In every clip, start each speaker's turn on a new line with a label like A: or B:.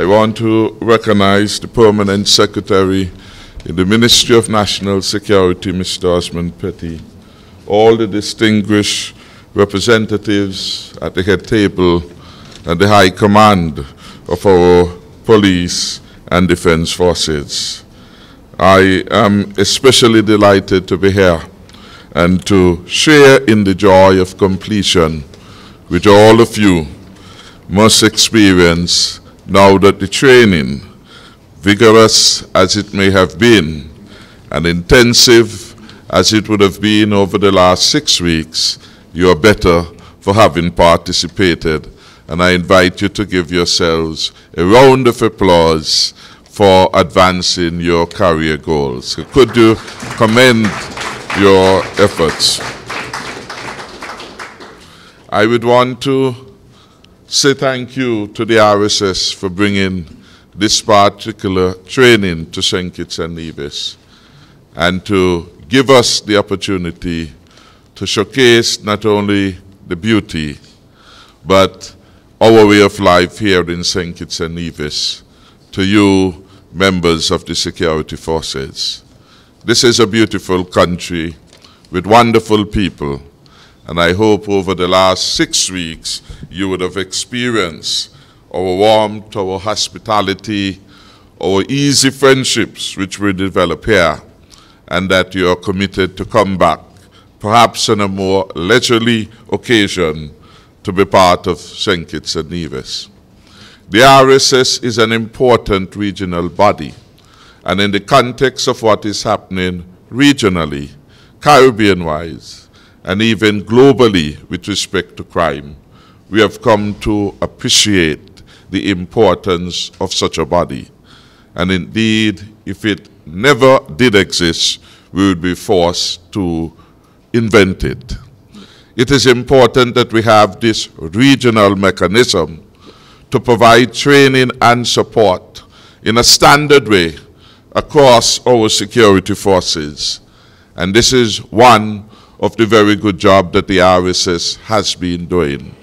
A: I want to recognize the Permanent Secretary in the Ministry of National Security, Mr. Osman Petty, all the distinguished representatives at the head table and the High Command of our police and defense forces. I am especially delighted to be here and to share in the joy of completion which all of you must experience now that the training, vigorous as it may have been and intensive as it would have been over the last 6 weeks, you are better for having participated. And I invite you to give yourselves a round of applause for advancing your career goals. Could you commend your efforts? I would want to say thank you to the RSS for bringing this particular training to St. Kitts and Nevis and to give us the opportunity to showcase not only the beauty but our way of life here in St. Kitts and Nevis to you, members of the security forces. This is a beautiful country with wonderful people, and I hope over the last 6 weeks you would have experienced our warmth, our hospitality, our easy friendships which we develop here, and that you are committed to come back, perhaps on a more leisurely occasion, to be part of St. Kitts and Nevis. The RSS is an important regional body, and in the context of what is happening regionally, Caribbean-wise, and even globally with respect to crime, we have come to appreciate the importance of such a body. And indeed, if it never did exist, we would be forced to invent it. It is important that we have this regional mechanism to provide training and support in a standard way across our security forces. And this is one of the very good job that the RSS has been doing.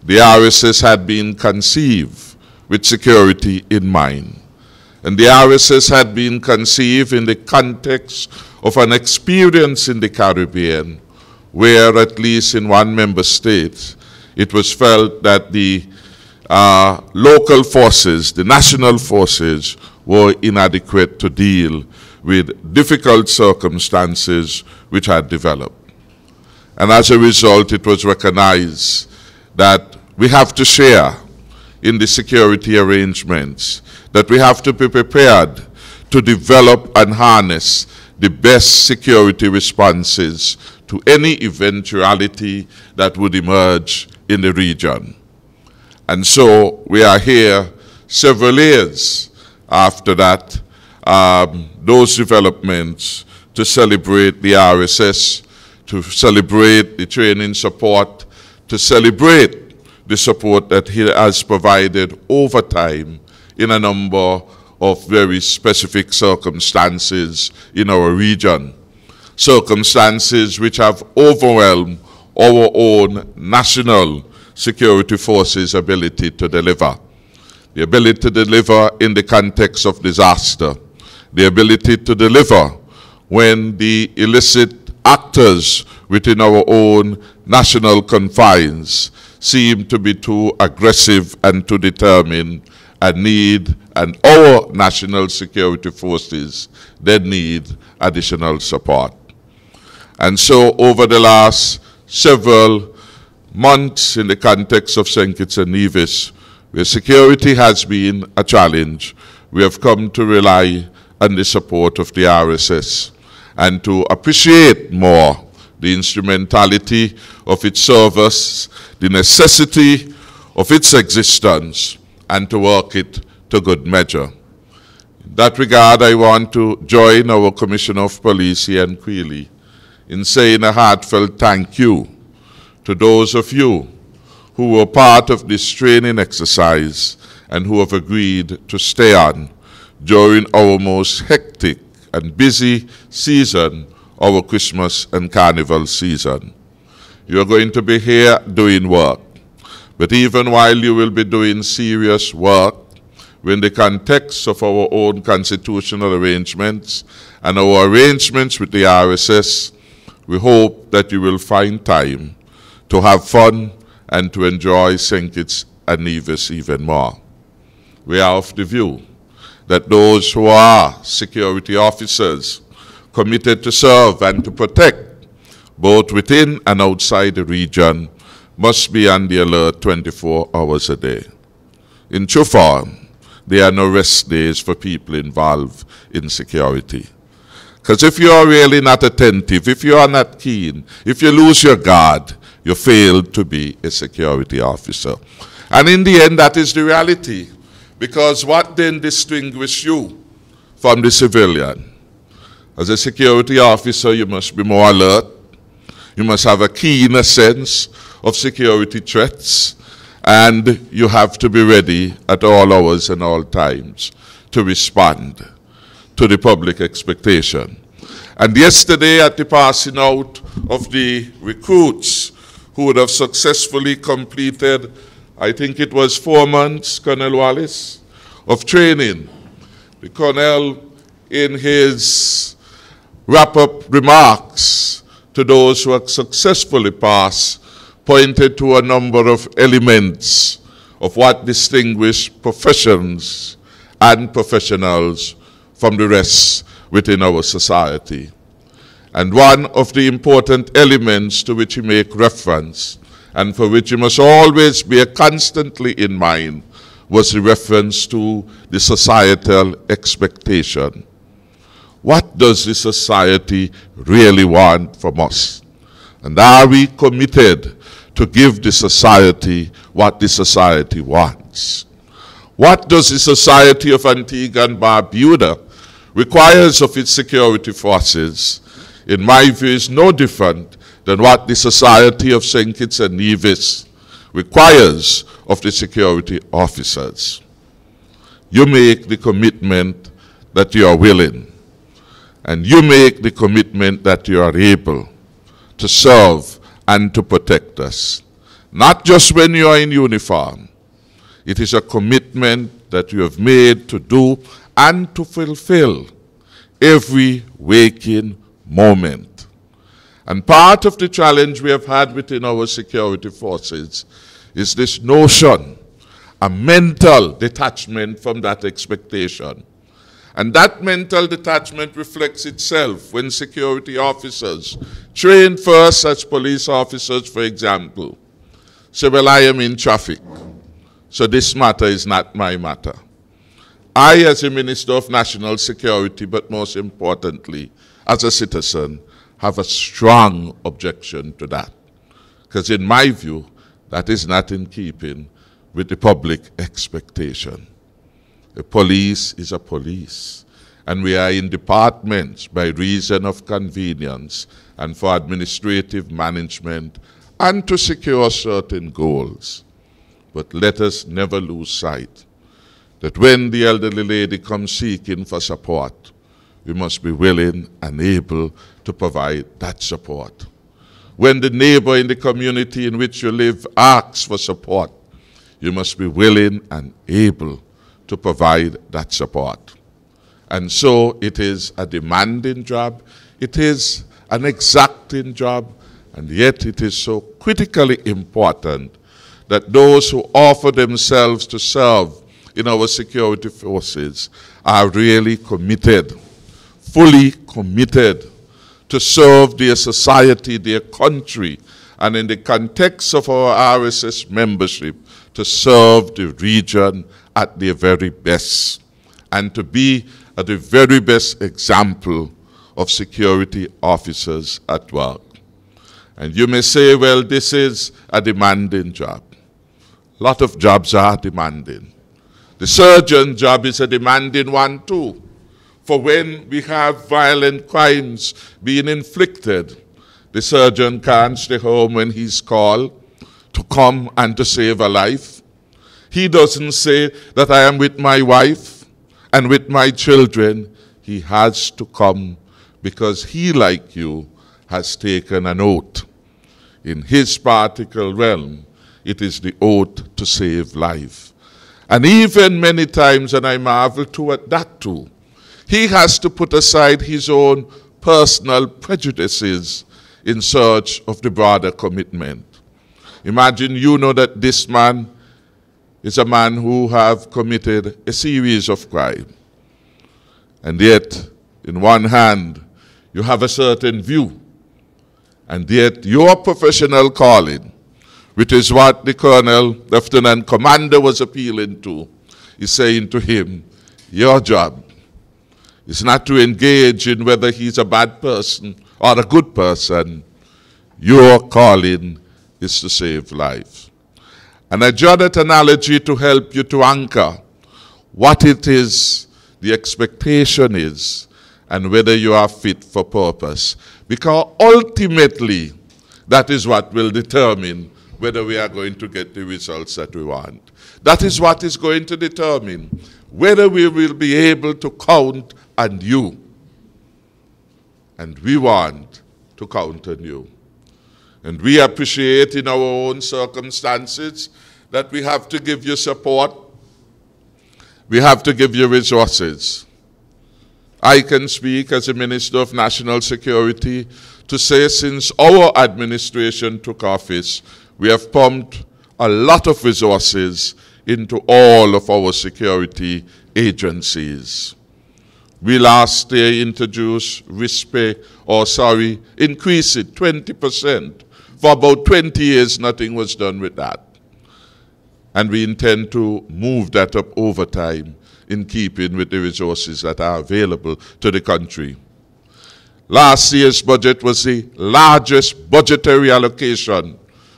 A: The RSS had been conceived with security in mind. And the RSS had been conceived in the context of an experience in the Caribbean where, at least in one member state, it was felt that the local forces, the national forces, were inadequate to deal with difficult circumstances which had developed. And as a result, it was recognized that we have to share in the security arrangements, that we have to be prepared to develop and harness the best security responses to any eventuality that would emerge in the region. And so we are here several years after that, those developments, to celebrate the RSS, to celebrate the training support, to celebrate the support that he has provided over time in a number of very specific circumstances in our region. Circumstances which have overwhelmed our own national security forces' ability to deliver. The ability to deliver in the context of disaster. The ability to deliver when the illicit actors within our own national confines seem to be too aggressive and too determined and our national security forces then need additional support. And so over the last several months in the context of St. Kitts and Nevis, where security has been a challenge, we have come to rely on the support of the RSS and to appreciate more the instrumentality of its service, the necessity of its existence, and to work it to good measure. In that regard, I want to join our Commissioner of Police, Ian Quealy, in saying a heartfelt thank you to those of you who were part of this training exercise and who have agreed to stay on during our most hectic and busy season, our Christmas and Carnival season. You are going to be here doing work, but even while you will be doing serious work, within the context of our own constitutional arrangements and our arrangements with the RSS, we hope that you will find time to have fun and to enjoy St. Kitts and Nevis even more. We are of the view that those who are security officers committed to serve and to protect, both within and outside the region, must be on the alert 24 hours a day. In true form, there are no rest days for people involved in security. Because if you are really not attentive, if you are not keen, if you lose your guard, you fail to be a security officer. And in the end, that is the reality. Because what then distinguishes you from the civilian? As a security officer, you must be more alert. You must have a keener sense of security threats. And you have to be ready at all hours and all times to respond to the public expectation. And yesterday, at the passing out of the recruits who would have successfully completed, I think it was 4 months, Colonel Wallace, of training, the Colonel, in his wrap-up remarks to those who had successfully passed, pointed to a number of elements of what distinguish professions and professionals from the rest within our society. And one of the important elements to which he make reference, and for which you must always bear constantly in mind, was the reference to the societal expectation. What does the society really want from us? And are we committed to give the society what the society wants? What does the society of Antigua and Barbuda requires of its security forces, in my view, is no different than what the society of St. Kitts and Nevis requires of the security officers. You make the commitment that you are willing, and you make the commitment that you are able to serve and to protect us. Not just when you are in uniform. It is a commitment that you have made to do and to fulfill every waking moment. And part of the challenge we have had within our security forces is this notion, a mental detachment from that expectation. And that mental detachment reflects itself when security officers, trained first as police officers, for example, say, well, I am in traffic, so this matter is not my matter. I, as a Minister of National Security, but most importantly, as a citizen, have a strong objection to that. Because in my view, that is not in keeping with the public expectation. A police is a police. And we are in departments by reason of convenience and for administrative management and to secure certain goals. But let us never lose sight that when the elderly lady comes seeking for support, we must be willing and able to provide that support. When the neighbor in the community in which you live asks for support, you must be willing and able to provide that support. And so it is a demanding job, it is an exacting job, and yet it is so critically important that those who offer themselves to serve in our security forces are really committed, fully committed to serve their society, their country, and in the context of our RSS membership, to serve the region at their very best, and to be the very best example of security officers at work. And you may say, well, this is a demanding job. A lot of jobs are demanding. The surgeon's job is a demanding one too. For when we have violent crimes being inflicted, the surgeon can't stay home when he's called to come and to save a life. He doesn't say that I am with my wife and with my children. He has to come because he, like you, has taken an oath. In his particular realm, it is the oath to save life. And even many times, and I marvel too at that too, he has to put aside his own personal prejudices in search of the broader commitment. Imagine you know that this man is a man who have committed a series of crimes. And yet, in one hand, you have a certain view. And yet, your professional calling, which is what the Colonel, Lieutenant Commander was appealing to, is saying to him, your job is not to engage in whether he's a bad person or a good person. Your calling is to save lives. And I draw that analogy to help you to anchor what it is, the expectation is, and whether you are fit for purpose. Because ultimately, that is what will determine whether we are going to get the results that we want. That is what is going to determine whether we will be able to count on you. And we want to count on you. And we appreciate in our own circumstances that we have to give you support. We have to give you resources. I can speak as a Minister of National Security to say since our administration took office, we have pumped a lot of resources into all of our security agencies. We last year introduced increase it 20%. For about 20 years, nothing was done with that. And we intend to move that up over time in keeping with the resources that are available to the country. Last year's budget was the largest budgetary allocation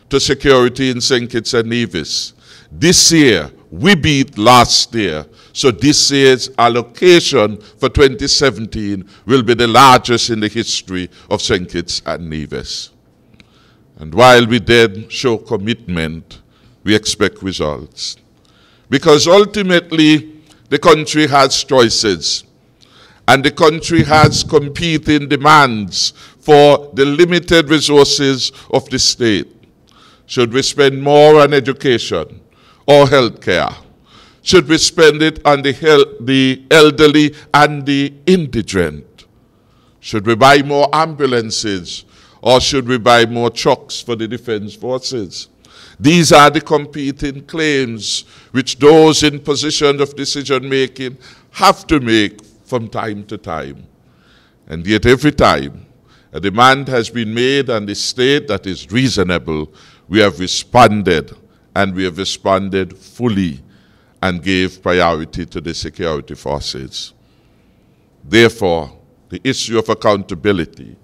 A: to security in St. Kitts and Nevis. This year, we beat last year. So this year's allocation for 2017 will be the largest in the history of St. Kitts and Nevis. And while we did show commitment, we expect results. Because ultimately, the country has choices. And the country has competing demands for the limited resources of the state. Should we spend more on education or health care? Should we spend it on the elderly and the indigent? Should we buy more ambulances or should we buy more trucks for the defense forces? These are the competing claims which those in positions of decision-making have to make from time to time. And yet every time a demand has been made on the state that is reasonable, we have responded, and we have responded fully and gave priority to the security forces. Therefore, the issue of accountability,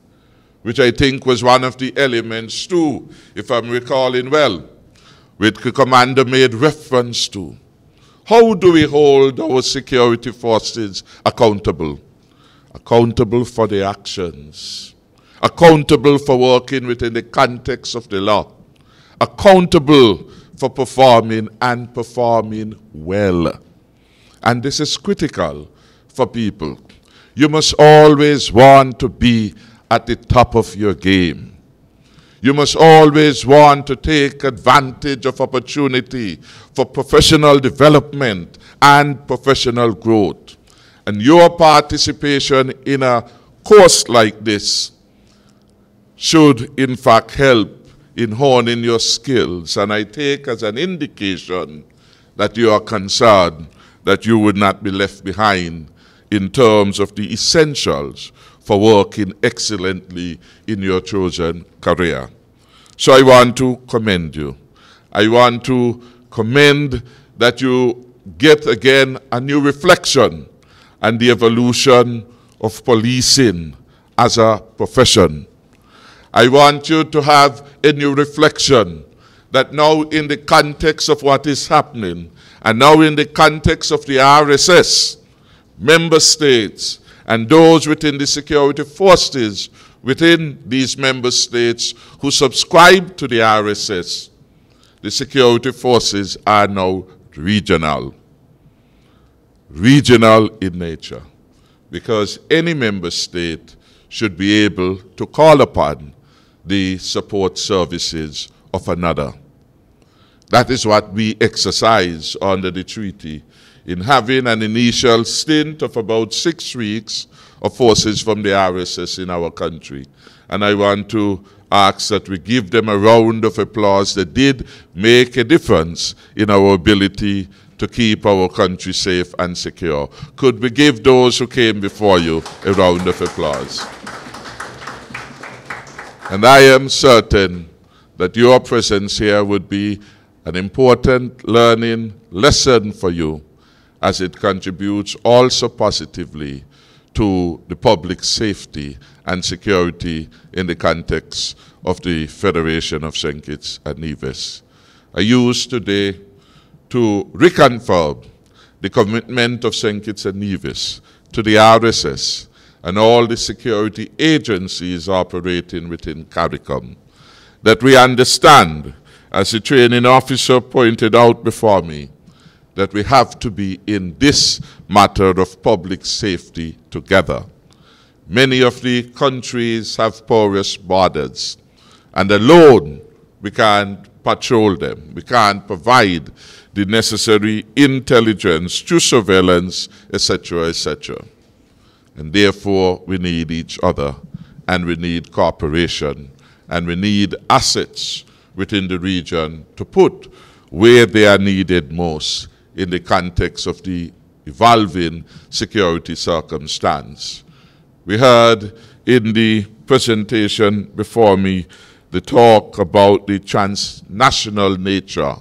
A: which I think was one of the elements too, if I'm recalling well, which the commander made reference to. How do we hold our security forces accountable? Accountable for their actions. Accountable for working within the context of the law. Accountable for performing and performing well. And this is critical for people. You must always want to be at the top of your game. You must always want to take advantage of opportunity for professional development and professional growth. And your participation in a course like this should in fact help in honing your skills. And I take as an indication that you are concerned that you would not be left behind in terms of the essentials for working excellently in your chosen career. So I want to commend you. I want to commend that you get again a new reflection on the evolution of policing as a profession. I want you to have a new reflection that now in the context of what is happening, and now in the context of the RSS, member states, and those within the security forces within these member states who subscribe to the RSS, the security forces are now regional. Regional in nature. Because any member state should be able to call upon the support services of another. That is what we exercise under the treaty, in having an initial stint of about 6 weeks of forces from the RSS in our country. And I want to ask that we give them a round of applause. They did make a difference in our ability to keep our country safe and secure. Could we give those who came before you a round of applause? And I am certain that your presence here would be an important learning lesson for you, as it contributes also positively to the public safety and security in the context of the Federation of St. Kitts and Nevis. I use today to reconfirm the commitment of St. Kitts and Nevis to the RSS and all the security agencies operating within CARICOM, that we understand, as the training officer pointed out before me, that we have to be in this matter of public safety together. Many of the countries have porous borders, and alone we can't patrol them. We can't provide the necessary intelligence through surveillance, etc., etc. And therefore, we need each other, and we need cooperation, and we need assets within the region to put where they are needed most in the context of the evolving security circumstance. We heard in the presentation before me the talk about the transnational nature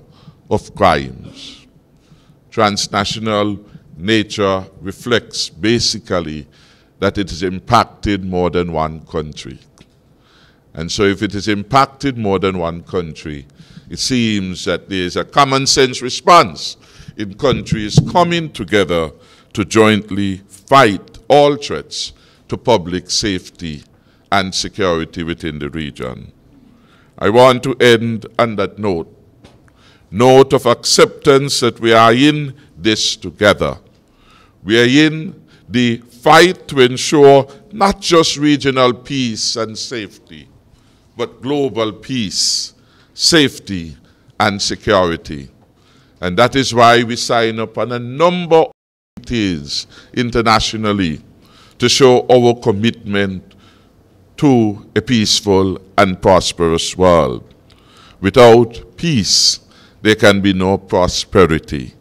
A: of crimes. Transnational nature reflects basically that it has impacted more than one country. And so if it has impacted more than one country, it seems that there is a common sense response in countries coming together to jointly fight all threats to public safety and security within the region. I want to end on that note of acceptance that we are in this together. We are in the fight to ensure not just regional peace and safety, but global peace, safety, and security. And that is why we sign up on a number of treaties internationally to show our commitment to a peaceful and prosperous world. Without peace, there can be no prosperity.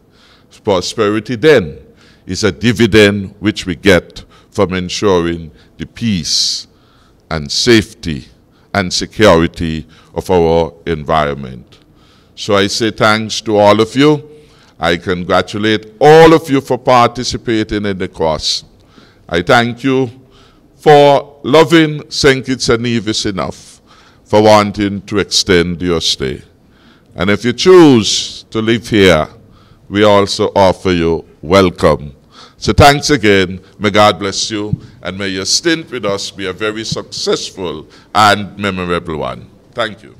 A: Prosperity then is a dividend which we get from ensuring the peace and safety and security of our environment. So I say thanks to all of you. I congratulate all of you for participating in the course. I thank you for loving St. Kitts and Nevis enough for wanting to extend your stay. And if you choose to live here, we also offer you welcome. So thanks again. May God bless you, and may your stint with us be a very successful and memorable one. Thank you.